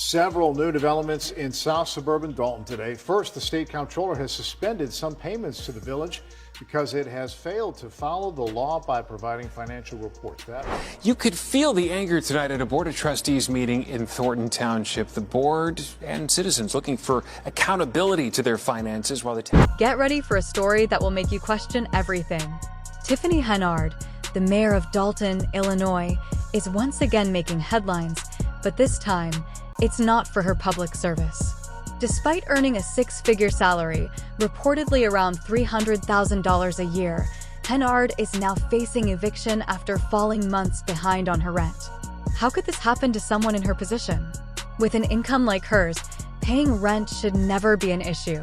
Several new developments in South suburban Dalton today. First, the state comptroller has suspended some payments to the village because it has failed to follow the law by providing financial reports. You could feel the anger tonight at a Board of Trustees meeting in Thornton Township. The board and citizens looking for accountability to their finances while the town... Get ready for a story that will make you question everything. Tiffany Henyard, the mayor of Dalton, Illinois, is once again making headlines, but this time, it's not for her public service. Despite earning a six-figure salary, reportedly around $300,000 a year, Henyard is now facing eviction after falling months behind on her rent. How could this happen to someone in her position? With an income like hers, paying rent should never be an issue.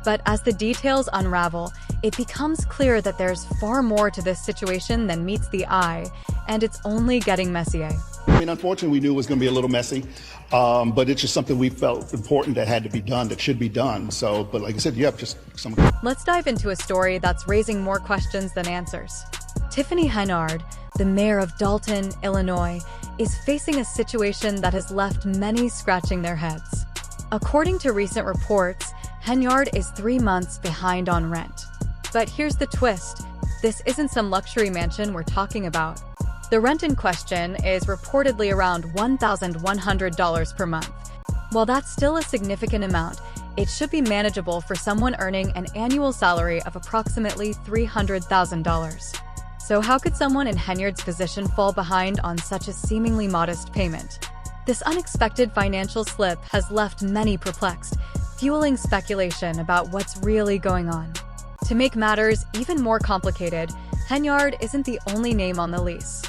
But as the details unravel, it becomes clear that there's far more to this situation than meets the eye, and it's only getting messier. I mean, unfortunately, we knew it was going to be a little messy, but it's just something we felt important that had to be done, that should be done. So, but like I said, you have just some... Let's dive into a story that's raising more questions than answers. Tiffany Henyard, the mayor of Dalton, Illinois, is facing a situation that has left many scratching their heads. According to recent reports, Henyard is 3 months behind on rent. But here's the twist. This isn't some luxury mansion we're talking about. The rent in question is reportedly around $1,100 per month. While that's still a significant amount, it should be manageable for someone earning an annual salary of approximately $300,000. So how could someone in Henyard's position fall behind on such a seemingly modest payment? This unexpected financial slip has left many perplexed, fueling speculation about what's really going on. To make matters even more complicated, Henyard isn't the only name on the lease.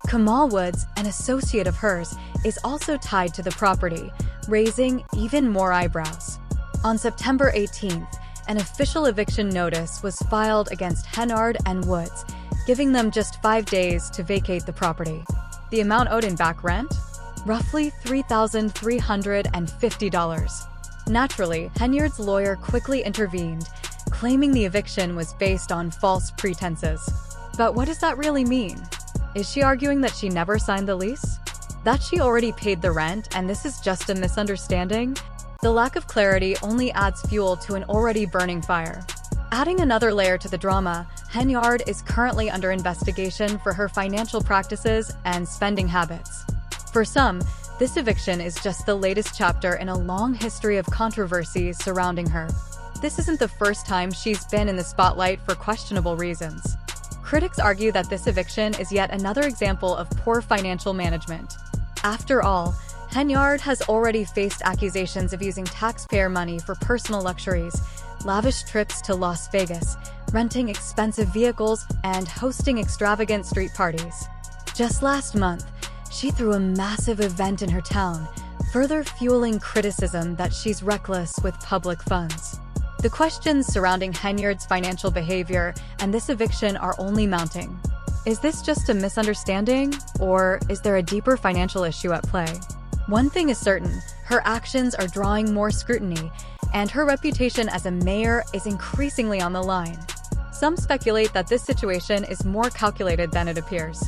Kamal Woods, an associate of hers, is also tied to the property, raising even more eyebrows. On September 18th, an official eviction notice was filed against Henyard and Woods, giving them just 5 days to vacate the property. The amount owed in back rent? Roughly $3,350. Naturally, Henyard's lawyer quickly intervened, claiming the eviction was based on false pretenses. But what does that really mean? Is she arguing that she never signed the lease? That she already paid the rent and this is just a misunderstanding? The lack of clarity only adds fuel to an already burning fire. Adding another layer to the drama, Henyard is currently under investigation for her financial practices and spending habits. For some, this eviction is just the latest chapter in a long history of controversy surrounding her. This isn't the first time she's been in the spotlight for questionable reasons. Critics argue that this eviction is yet another example of poor financial management. After all, Henyard has already faced accusations of using taxpayer money for personal luxuries, lavish trips to Las Vegas, renting expensive vehicles, and hosting extravagant street parties. Just last month, she threw a massive event in her town, further fueling criticism that she's reckless with public funds. The questions surrounding Henyard's financial behavior and this eviction are only mounting. Is this just a misunderstanding, or is there a deeper financial issue at play? One thing is certain, her actions are drawing more scrutiny, and her reputation as a mayor is increasingly on the line. Some speculate that this situation is more calculated than it appears.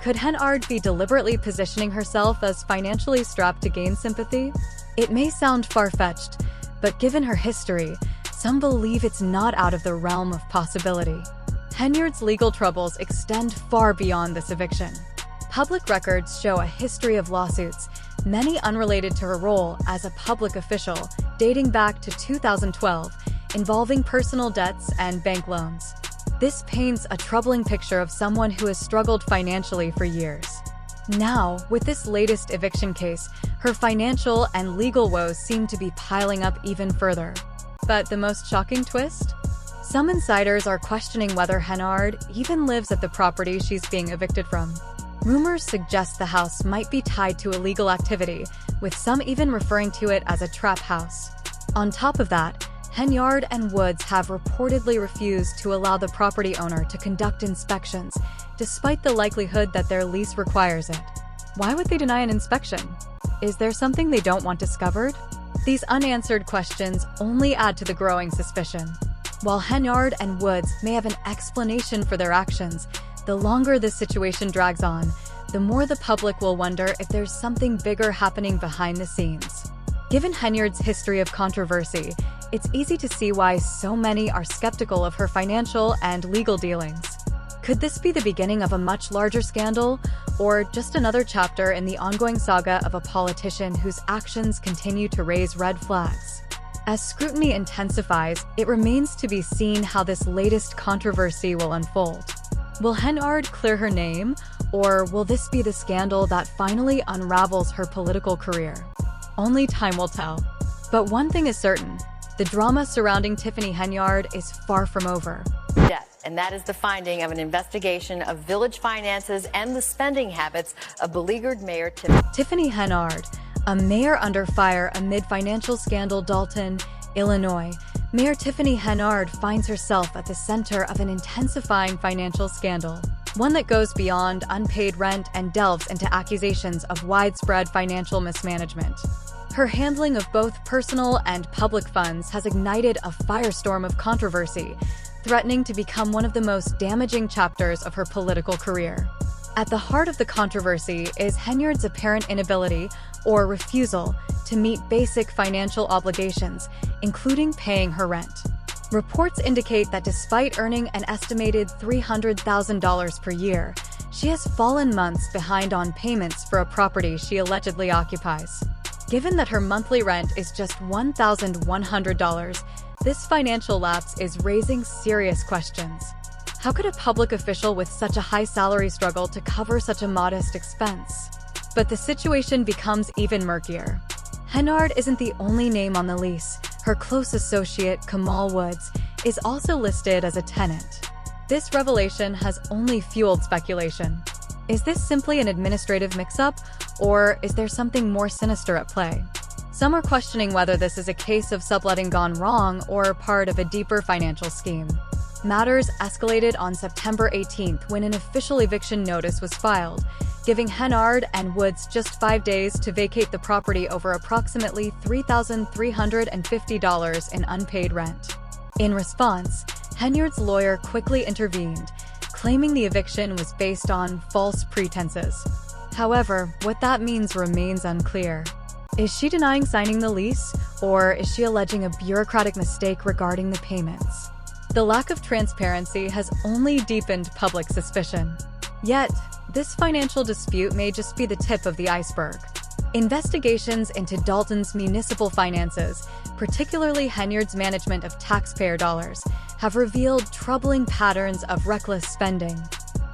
Could Henyard be deliberately positioning herself as financially strapped to gain sympathy? It may sound far-fetched, but given her history, some believe it's not out of the realm of possibility. Henyard's legal troubles extend far beyond this eviction. Public records show a history of lawsuits, many unrelated to her role as a public official, dating back to 2012, involving personal debts and bank loans. This paints a troubling picture of someone who has struggled financially for years. Now, with this latest eviction case, her financial and legal woes seem to be piling up even further. But the most shocking twist? Some insiders are questioning whether Henyard even lives at the property she's being evicted from. Rumors suggest the house might be tied to illegal activity, with some even referring to it as a trap house. On top of that, Henyard and Woods have reportedly refused to allow the property owner to conduct inspections, despite the likelihood that their lease requires it. Why would they deny an inspection? Is there something they don't want discovered? These unanswered questions only add to the growing suspicion. While Henyard and Woods may have an explanation for their actions, the longer this situation drags on, the more the public will wonder if there's something bigger happening behind the scenes. Given Henyard's history of controversy, it's easy to see why so many are skeptical of her financial and legal dealings. Could this be the beginning of a much larger scandal, or just another chapter in the ongoing saga of a politician whose actions continue to raise red flags? As scrutiny intensifies, it remains to be seen how this latest controversy will unfold. Will Henyard clear her name, or will this be the scandal that finally unravels her political career? Only time will tell. But one thing is certain, the drama surrounding Tiffany Henyard is far from over. Death, and that is the finding of an investigation of village finances and the spending habits of beleaguered Mayor Tiffany Henyard, a mayor under fire amid financial scandal. Dalton, Illinois. Mayor Tiffany Henyard finds herself at the center of an intensifying financial scandal, one that goes beyond unpaid rent and delves into accusations of widespread financial mismanagement. Her handling of both personal and public funds has ignited a firestorm of controversy, threatening to become one of the most damaging chapters of her political career. At the heart of the controversy is Henyard's apparent inability or refusal to meet basic financial obligations, including paying her rent. Reports indicate that despite earning an estimated $300,000 per year, she has fallen months behind on payments for a property she allegedly occupies. Given that her monthly rent is just $1,100, this financial lapse is raising serious questions. How could a public official with such a high salary struggle to cover such a modest expense? But the situation becomes even murkier. Henyard isn't the only name on the lease. Her close associate, Kamal Woods, is also listed as a tenant. This revelation has only fueled speculation. Is this simply an administrative mix-up, or is there something more sinister at play? Some are questioning whether this is a case of subletting gone wrong or part of a deeper financial scheme. Matters escalated on September 18th when an official eviction notice was filed, giving Henyard and Woods just 5 days to vacate the property over approximately $3,350 in unpaid rent. In response, Henyard's lawyer quickly intervened, claiming the eviction was based on false pretenses. However, what that means remains unclear. Is she denying signing the lease, or is she alleging a bureaucratic mistake regarding the payments? The lack of transparency has only deepened public suspicion. Yet, this financial dispute may just be the tip of the iceberg. Investigations into Dalton's municipal finances, particularly Henyard's management of taxpayer dollars, have revealed troubling patterns of reckless spending.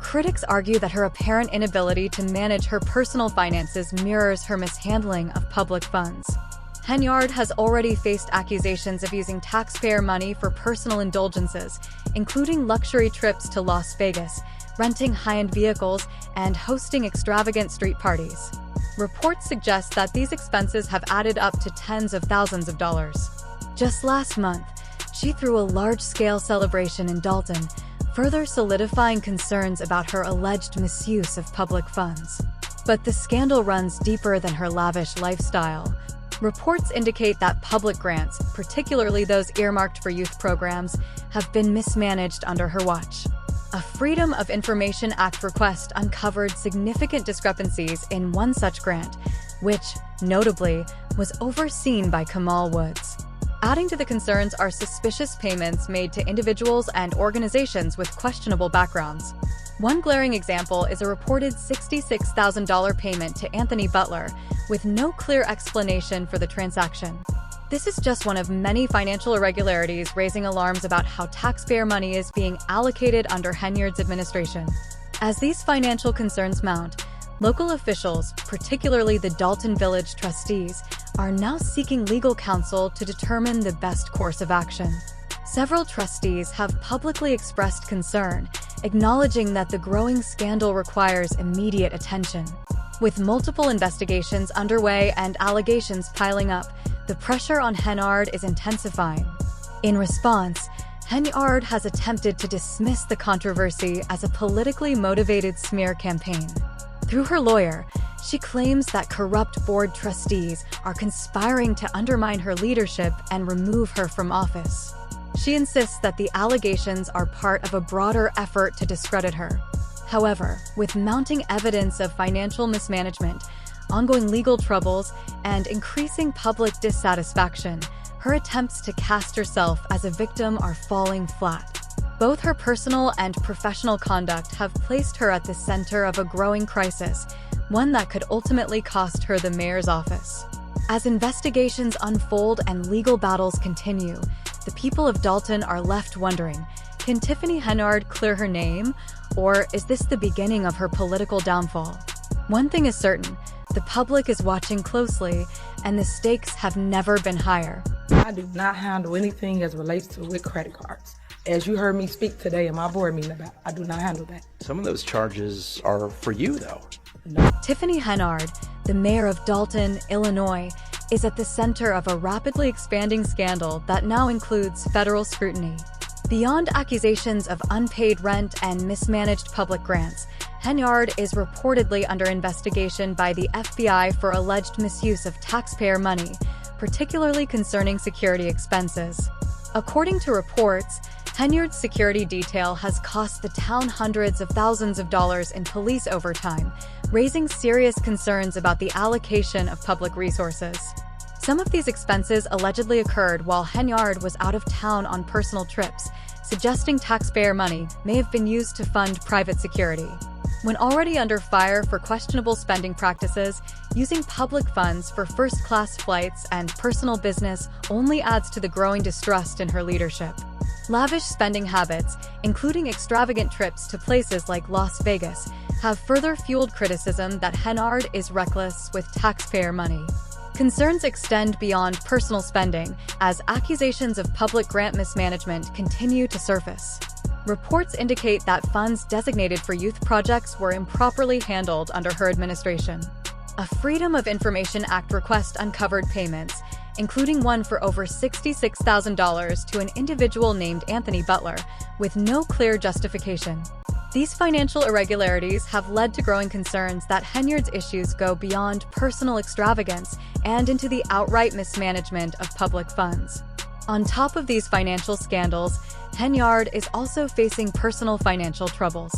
Critics argue that her apparent inability to manage her personal finances mirrors her mishandling of public funds. Henyard has already faced accusations of using taxpayer money for personal indulgences, including luxury trips to Las Vegas, renting high-end vehicles, and hosting extravagant street parties. Reports suggest that these expenses have added up to tens of thousands of dollars. Just last month, she threw a large-scale celebration in Dalton, further solidifying concerns about her alleged misuse of public funds. But the scandal runs deeper than her lavish lifestyle. Reports indicate that public grants, particularly those earmarked for youth programs, have been mismanaged under her watch. A Freedom of Information Act request uncovered significant discrepancies in one such grant, which, notably, was overseen by Kamal Woods. Adding to the concerns are suspicious payments made to individuals and organizations with questionable backgrounds. One glaring example is a reported $66,000 payment to Anthony Butler, with no clear explanation for the transaction. This is just one of many financial irregularities raising alarms about how taxpayer money is being allocated under Henyard's administration. As these financial concerns mount, local officials, particularly the Dalton Village trustees, are now seeking legal counsel to determine the best course of action. Several trustees have publicly expressed concern, acknowledging that the growing scandal requires immediate attention. With multiple investigations underway and allegations piling up, the pressure on Henyard is intensifying. In response, Henyard has attempted to dismiss the controversy as a politically motivated smear campaign. Through her lawyer, she claims that corrupt board trustees are conspiring to undermine her leadership and remove her from office. She insists that the allegations are part of a broader effort to discredit her. However, with mounting evidence of financial mismanagement, ongoing legal troubles, and increasing public dissatisfaction, her attempts to cast herself as a victim are falling flat. Both her personal and professional conduct have placed her at the center of a growing crisis, one that could ultimately cost her the mayor's office. As investigations unfold and legal battles continue, the people of Dalton are left wondering, can Tiffany Henyard clear her name, or is this the beginning of her political downfall? One thing is certain, the public is watching closely, and the stakes have never been higher. I do not handle anything as relates to with credit cards. As you heard me speak today in my board meeting about, I do not handle that. Some of those charges are for you, though. Tiffany Henyard, the mayor of Dalton, Illinois, is at the center of a rapidly expanding scandal that now includes federal scrutiny. Beyond accusations of unpaid rent and mismanaged public grants, Henyard is reportedly under investigation by the FBI for alleged misuse of taxpayer money, particularly concerning security expenses. According to reports, Henyard's security detail has cost the town hundreds of thousands of dollars in police overtime, raising serious concerns about the allocation of public resources. Some of these expenses allegedly occurred while Henyard was out of town on personal trips, suggesting taxpayer money may have been used to fund private security. When already under fire for questionable spending practices, using public funds for first-class flights and personal business only adds to the growing distrust in her leadership. Lavish spending habits, including extravagant trips to places like Las Vegas, have further fueled criticism that Henyard is reckless with taxpayer money. Concerns extend beyond personal spending as accusations of public grant mismanagement continue to surface. Reports indicate that funds designated for youth projects were improperly handled under her administration. A Freedom of Information Act request uncovered payments, including one for over $66,000 to an individual named Anthony Butler, with no clear justification. These financial irregularities have led to growing concerns that Henyard's issues go beyond personal extravagance and into the outright mismanagement of public funds. On top of these financial scandals, Henyard is also facing personal financial troubles.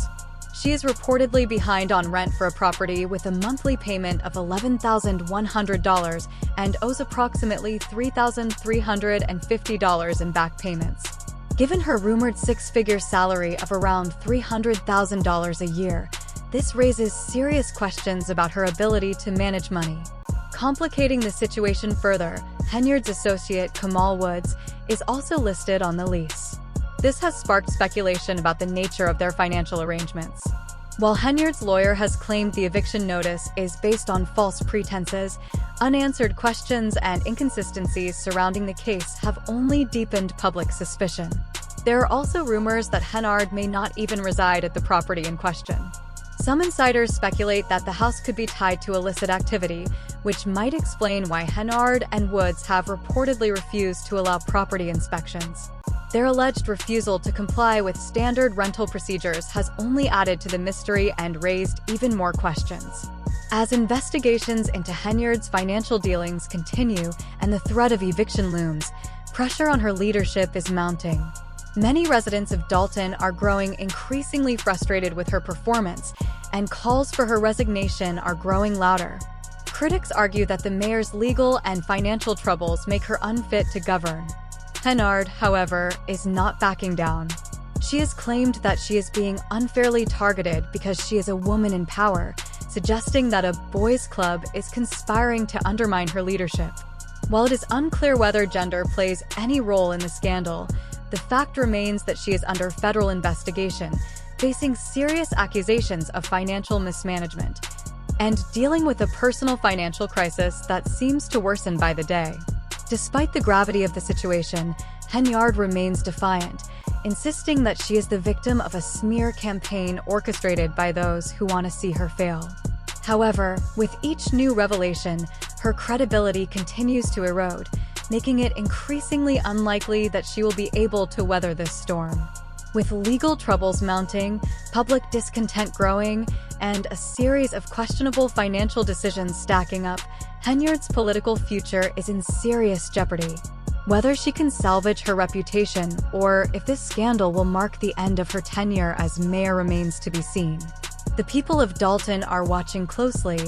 She is reportedly behind on rent for a property with a monthly payment of $11,100 and owes approximately $3,350 in back payments. Given her rumored six-figure salary of around $300,000 a year, this raises serious questions about her ability to manage money. Complicating the situation further, Henyard's associate Kamal Woods is also listed on the lease. This has sparked speculation about the nature of their financial arrangements. While Henyard's lawyer has claimed the eviction notice is based on false pretenses, unanswered questions and inconsistencies surrounding the case have only deepened public suspicion. There are also rumors that Henyard may not even reside at the property in question. Some insiders speculate that the house could be tied to illicit activity, which might explain why Henyard and Woods have reportedly refused to allow property inspections. Their alleged refusal to comply with standard rental procedures has only added to the mystery and raised even more questions. As investigations into Henyard's financial dealings continue and the threat of eviction looms, pressure on her leadership is mounting. Many residents of Dalton are growing increasingly frustrated with her performance, and calls for her resignation are growing louder. Critics argue that the mayor's legal and financial troubles make her unfit to govern. Henyard, however, is not backing down. She has claimed that she is being unfairly targeted because she is a woman in power, suggesting that a boys' club is conspiring to undermine her leadership. While it is unclear whether gender plays any role in the scandal, the fact remains that she is under federal investigation, facing serious accusations of financial mismanagement, and dealing with a personal financial crisis that seems to worsen by the day. Despite the gravity of the situation, Henyard remains defiant, insisting that she is the victim of a smear campaign orchestrated by those who want to see her fail. However, with each new revelation, her credibility continues to erode, making it increasingly unlikely that she will be able to weather this storm. With legal troubles mounting, public discontent growing, and a series of questionable financial decisions stacking up, Henyard's political future is in serious jeopardy. Whether she can salvage her reputation or if this scandal will mark the end of her tenure as mayor remains to be seen. The people of Dalton are watching closely,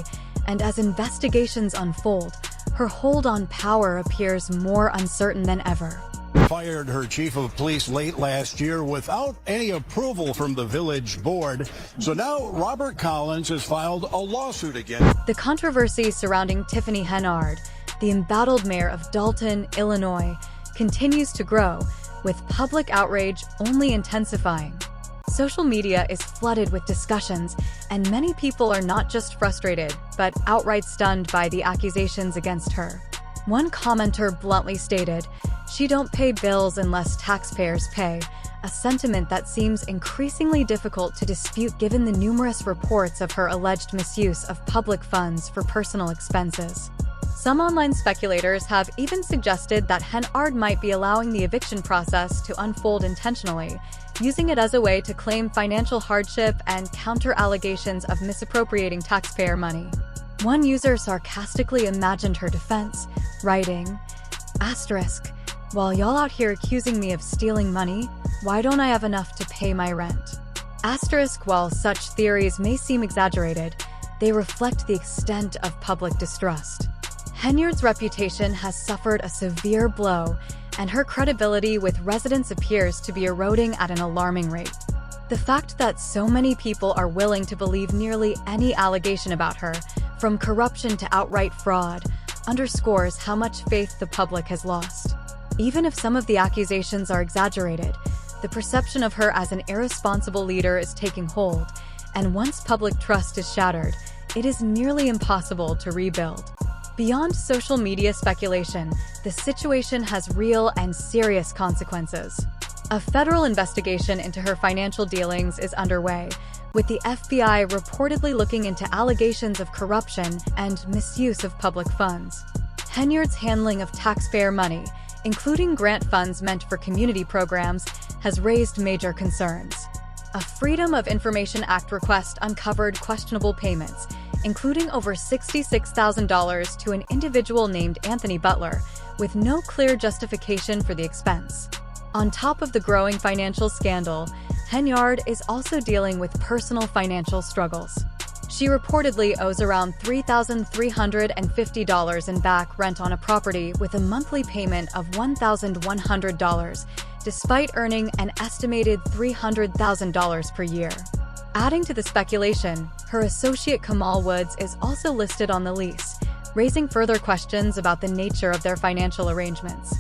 And as investigations unfold, her hold on power appears more uncertain than ever. Fired her chief of police late last year without any approval from the village board. So now Robert Collins has filed a lawsuit again. The controversy surrounding Tiffany Henyard, the embattled mayor of Dalton, Illinois, continues to grow, with public outrage only intensifying. Social media is flooded with discussions, and many people are not just frustrated, but outright stunned by the accusations against her. One commenter bluntly stated, "She don't pay bills unless taxpayers pay," a sentiment that seems increasingly difficult to dispute given the numerous reports of her alleged misuse of public funds for personal expenses. Some online speculators have even suggested that Henyard might be allowing the eviction process to unfold intentionally, using it as a way to claim financial hardship and counter allegations of misappropriating taxpayer money. One user sarcastically imagined her defense, writing, "Asterisk, while y'all out here accusing me of stealing money, why don't I have enough to pay my rent?" Asterisk, while such theories may seem exaggerated, they reflect the extent of public distrust. Henyard's reputation has suffered a severe blow, and her credibility with residents appears to be eroding at an alarming rate. The fact that so many people are willing to believe nearly any allegation about her, from corruption to outright fraud, underscores how much faith the public has lost. Even if some of the accusations are exaggerated, the perception of her as an irresponsible leader is taking hold, and once public trust is shattered, it is nearly impossible to rebuild. Beyond social media speculation, the situation has real and serious consequences. A federal investigation into her financial dealings is underway, with the FBI reportedly looking into allegations of corruption and misuse of public funds. Henyard's handling of taxpayer money, including grant funds meant for community programs, has raised major concerns. A Freedom of Information Act request uncovered questionable payments, including over $66,000 to an individual named Anthony Butler, with no clear justification for the expense. On top of the growing financial scandal, Henyard is also dealing with personal financial struggles. She reportedly owes around $3,350 in back rent on a property with a monthly payment of $1,100, despite earning an estimated $300,000 per year. Adding to the speculation, her associate Kamal Woods is also listed on the lease, raising further questions about the nature of their financial arrangements.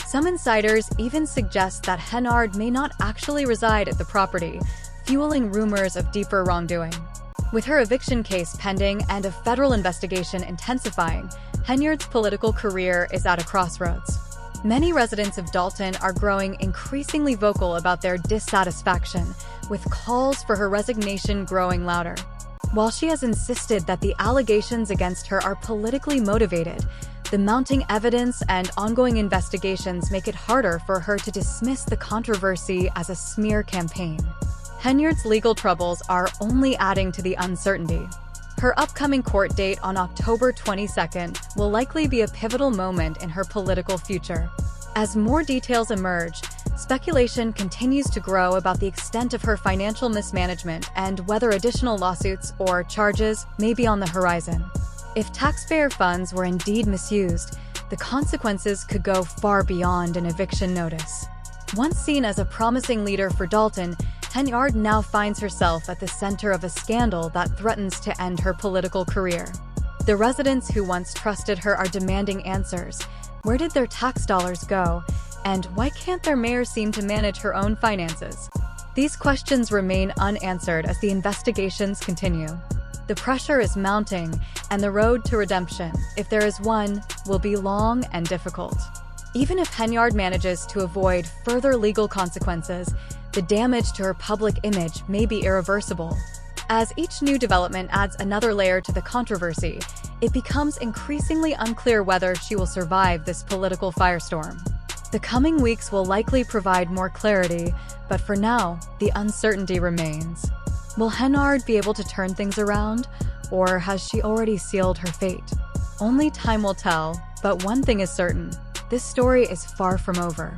Some insiders even suggest that Henyard may not actually reside at the property, fueling rumors of deeper wrongdoing. With her eviction case pending and a federal investigation intensifying, Henyard's political career is at a crossroads. Many residents of Dalton are growing increasingly vocal about their dissatisfaction, with calls for her resignation growing louder. While she has insisted that the allegations against her are politically motivated, the mounting evidence and ongoing investigations make it harder for her to dismiss the controversy as a smear campaign. Henyard's legal troubles are only adding to the uncertainty. Her upcoming court date on October 22nd will likely be a pivotal moment in her political future. As more details emerge, speculation continues to grow about the extent of her financial mismanagement and whether additional lawsuits or charges may be on the horizon. If taxpayer funds were indeed misused, the consequences could go far beyond an eviction notice. Once seen as a promising leader for Dalton, Henyard now finds herself at the center of a scandal that threatens to end her political career. The residents who once trusted her are demanding answers. Where did their tax dollars go? And why can't their mayor seem to manage her own finances? These questions remain unanswered as the investigations continue. The pressure is mounting, and the road to redemption, if there is one, will be long and difficult. Even if Henyard manages to avoid further legal consequences, the damage to her public image may be irreversible. As each new development adds another layer to the controversy, it becomes increasingly unclear whether she will survive this political firestorm. The coming weeks will likely provide more clarity, but for now, the uncertainty remains. Will Henyard be able to turn things around, or has she already sealed her fate? Only time will tell, but one thing is certain: this story is far from over.